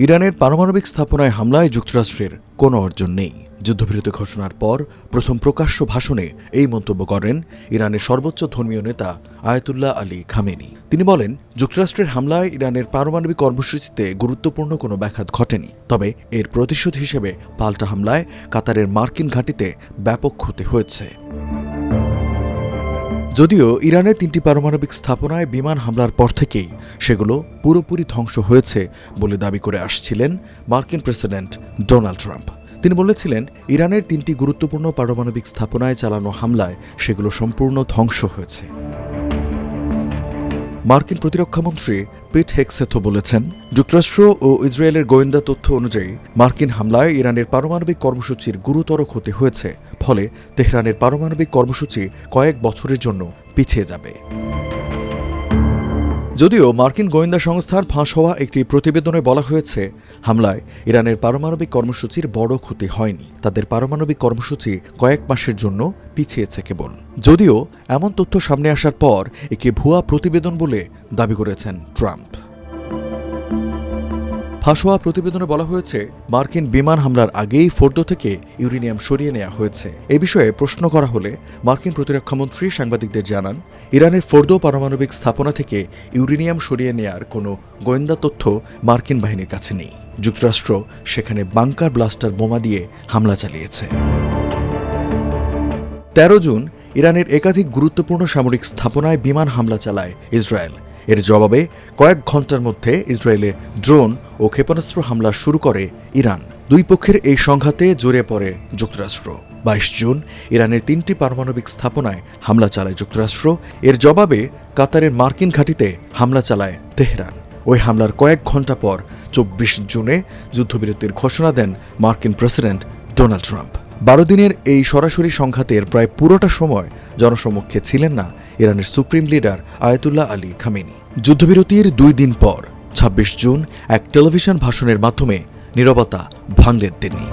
ইরানের পারমাণবিক স্থাপনায় হামলায় যুক্তরাষ্ট্রের কোনো অর্জন নেই। যুদ্ধবিরতি ঘোষণার পর প্রথম প্রকাশ্য ভাষণে এই মন্তব্য করেন ইরানের সর্বোচ্চ ধর্মীয় নেতা আয়াতুল্লাহ আলী খামেনি। তিনি বলেন, যুক্তরাষ্ট্রের হামলায় ইরানের পারমাণবিক কর্মসূচিতে গুরুত্বপূর্ণ কোনো ব্যাঘাত ঘটেনি, তবে এর প্রতিশোধ হিসেবে পাল্টা হামলায় কাতারের মার্কিন ঘাঁটিতে ব্যাপক ক্ষতি হয়েছে। যদিও ইরানের 3টি পারমাণবিক স্থাপনায় বিমান হামলার পর থেকেই সেগুলো পুরোপুরি ধ্বংস হয়েছে বলে দাবি করে আসছিলেন মার্কিন প্রেসিডেন্ট ডোনাল্ড ট্রাম্প। তিনি বলেছিলেন, ইরানের 3টি গুরুত্বপূর্ণ পারমাণবিক স্থাপনায় চালানো হামলায় সেগুলো সম্পূর্ণ ধ্বংস হয়েছে। মার্কিন প্রতিরক্ষামন্ত্রী পিট হেগসেথ বলেছেন, যুক্তরাষ্ট্র ও ইসরায়েলের গোয়েন্দা তথ্য অনুযায়ী মার্কিন হামলায় ইরানের পারমাণবিক কর্মসূচির গুরুতর ক্ষতি হয়েছে, ফলে তেহরানের পারমাণবিক কর্মসূচি কয়েক বছরের জন্য পিছিয়ে যাবে। যদিও মার্কিন গোয়েন্দা সংস্থার ফাঁস হওয়া একটি প্রতিবেদনে বলা হয়েছে, হামলায় ইরানের পারমাণবিক কর্মসূচির বড় ক্ষতি হয়নি, তাদের পারমাণবিক কর্মসূচি কয়েক মাসের জন্য পিছিয়েছে কেবল। যদিও এমন তথ্য সামনে আসার পর একে ভুয়া প্রতিবেদন বলে দাবি করেছেন ট্রাম্প। ফাঁস হওয়া প্রতিবেদনে বলা হয়েছে, মার্কিন বিমান হামলার আগেই ফোর্দো থেকে ইউরেনিয়াম সরিয়ে নেওয়া হয়েছে। এ বিষয়ে প্রশ্ন করা হলে মার্কিন প্রতিরক্ষামন্ত্রী সাংবাদিকদের জানান, ইরানের ফোর্দো পারমাণবিক স্থাপনা থেকে ইউরেনিয়াম সরিয়ে নেওয়ার কোনো গোয়েন্দা তথ্য মার্কিন বাহিনীর কাছে নেই। যুক্তরাষ্ট্র সেখানে বাংকার ব্লাস্টার বোমা দিয়ে হামলা চালিয়েছে। 13 জুন ইরানের একাধিক গুরুত্বপূর্ণ সামরিক স্থাপনায় বিমান হামলা চালায় ইসরায়েল। এর জবাবে কয়েক ঘণ্টার মধ্যে ইসরায়েলে ড্রোন ও ক্ষেপণাস্ত্র হামলা শুরু করে ইরান। দুই পক্ষের এই সংঘাতে জড়িয়ে পড়ে যুক্তরাষ্ট্র। 22 জুন ইরানের 3টি পারমাণবিক স্থাপনায় হামলা চালায় যুক্তরাষ্ট্র। এর জবাবে কাতারের মার্কিন ঘাঁটিতে হামলা চালায় তেহরান। ওই হামলার কয়েক ঘণ্টা পর 24 জুনে যুদ্ধবিরতির ঘোষণা দেন মার্কিন প্রেসিডেন্ট ডোনাল্ড ট্রাম্প। 12 দিনের এই সরাসরি সংঘাতের প্রায় পুরোটা সময় জনসমক্ষে ছিলেন না ইরানের supreme leader Ayatollah Ali Khamenei. যুদ্ধবিরতির 2 দিন পর 26 জুন এক টেলিভিশন ভাষণের মাধ্যমে নীরবতা ভাঙলেন তিনি।